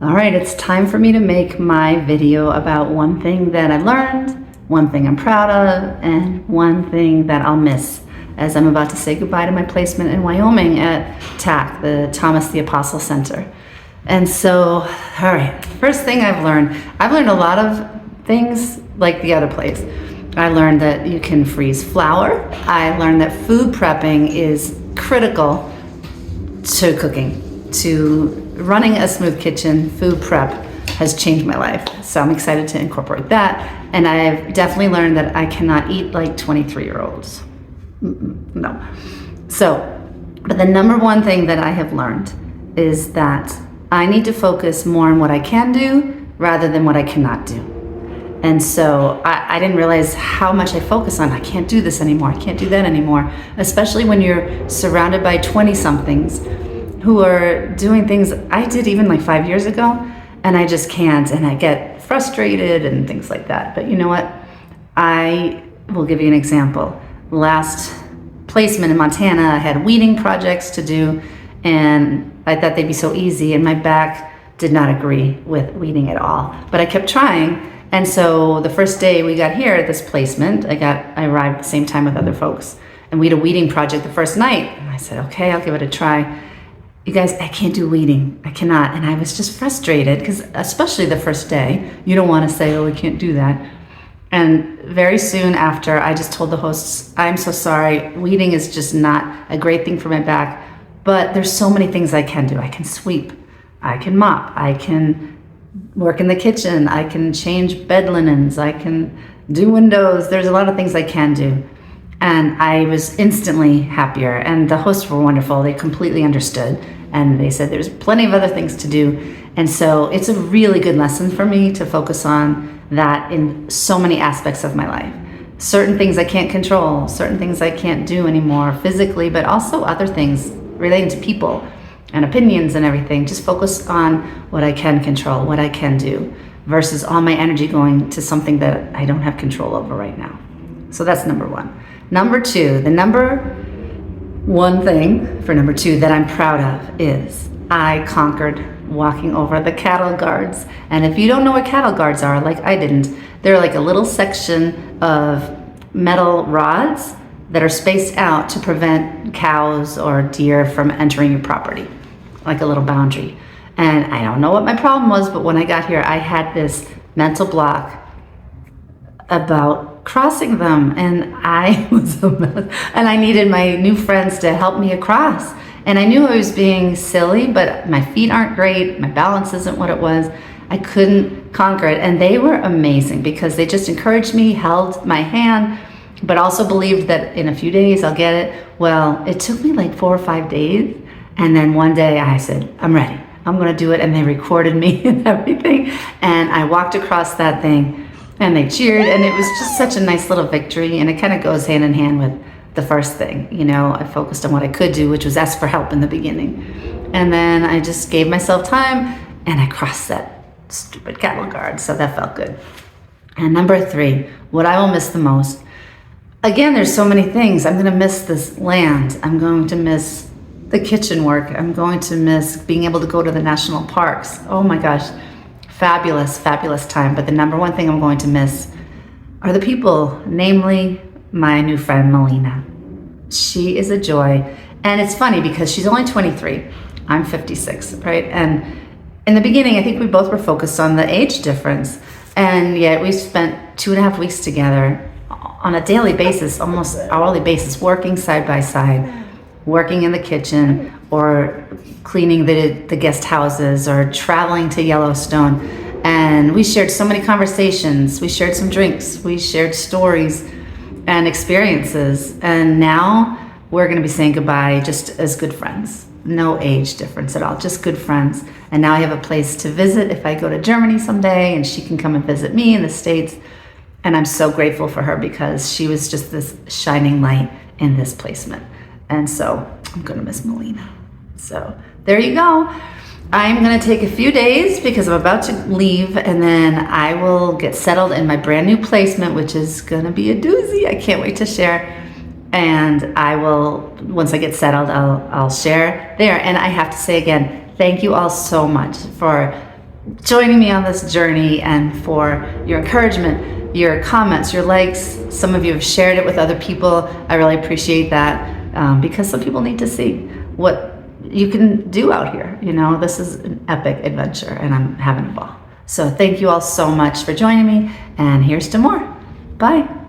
All right, it's time for me to make my video about one thing that I learned, one thing I'm proud of, and one thing that I'll miss as I'm about to say goodbye to my placement in Wyoming at TAC, the Thomas the Apostle Center. And so, all right, first thing I've learned a lot of things like the other place. I learned that you can freeze flour. I learned that food prepping is critical to cooking, to running a smooth kitchen. Food prep has changed my life. So I'm excited to incorporate that. And I've definitely learned that I cannot eat like 23-year-olds. No. So, but the number one thing that I have learned is that I need to focus more on what I can do rather than what I cannot do. And so I didn't realize how much I focus on, I can't do this anymore, I can't do that anymore, especially when you're surrounded by 20-somethings who are doing things I did even like 5 years ago, and I just can't, and I get frustrated and things like that. But you know what? I will give you an example. Last placement in Montana, I had weeding projects to do, and I thought they'd be so easy, and my back did not agree with weeding at all. But I kept trying, and so the first day we got here at this placement, I arrived at the same time with other folks, and we had a weeding project the first night, and I said, okay, I'll give it a try. You guys, I can't do weeding. I cannot. And I was just frustrated because especially the first day, you don't want to say, oh, we can't do that. And very soon after, I just told the hosts, I'm so sorry. Weeding is just not a great thing for my back, but there's so many things I can do. I can sweep, I can mop, I can work in the kitchen, I can change bed linens, I can do windows. There's a lot of things I can do. And I was instantly happier, and the hosts were wonderful. They completely understood, and they said there's plenty of other things to do. And so it's a really good lesson for me to focus on that in so many aspects of my life. Certain things I can't control, certain things I can't do anymore physically, but also other things relating to people and opinions and everything. Just focus on what I can control, what I can do, versus all my energy going to something that I don't have control over right now. So that's number one. Number two, the number one thing for number two that I'm proud of is I conquered walking over the cattle guards. And if you don't know what cattle guards are, like I didn't, they're like a little section of metal rods that are spaced out to prevent cows or deer from entering your property, like a little boundary. And I don't know what my problem was, but when I got here, I had this mental block about crossing them, and I was a mess, and I needed my new friends to help me across. And I knew I was being silly, but my feet aren't great, my balance isn't what it was. I couldn't conquer it, and they were amazing because they just encouraged me, held my hand, but also believed that in a few days I'll get it. Well, it took me like 4 or 5 days, and then one day I said, I'm ready, I'm gonna do it, and they recorded me and everything, and I walked across that thing, and they cheered, and it was just such a nice little victory. And it kind of goes hand in hand with the first thing. You know, I focused on what I could do, which was ask for help in the beginning. And then I just gave myself time, and I crossed that stupid cattle guard. So that felt good. And number three, what I will miss the most. Again, there's so many things. I'm going to miss this land. I'm going to miss the kitchen work. I'm going to miss being able to go to the national parks. Oh my gosh. Fabulous, fabulous time. But the number one thing I'm going to miss are the people, namely my new friend, Melina. She is a joy. And it's funny because she's only 23. I'm 56, right? And in the beginning, I think we both were focused on the age difference. And yet we spent 2.5 weeks together on a daily basis, almost hourly basis, working side by side, working in the kitchen, or cleaning the guest houses, or traveling to Yellowstone. And we shared so many conversations. We shared some drinks. We shared stories and experiences. And now we're going to be saying goodbye just as good friends. No age difference at all, just good friends. And now I have a place to visit if I go to Germany someday, and she can come and visit me in the States. And I'm so grateful for her because she was just this shining light in this placement. And so I'm going to miss Melina. So there you go. I'm going to take a few days because I'm about to leave, and then I will get settled in my brand new placement, which is going to be a doozy. I can't wait to share. And I will, once I get settled, I'll share there. And I have to say again, thank you all so much for joining me on this journey and for your encouragement, your comments, your likes. Some of you have shared it with other people. I really appreciate that because some people need to see what you can do out here. You know, this is an epic adventure and I'm having a ball. So thank you all so much for joining me, and here's to more. Bye.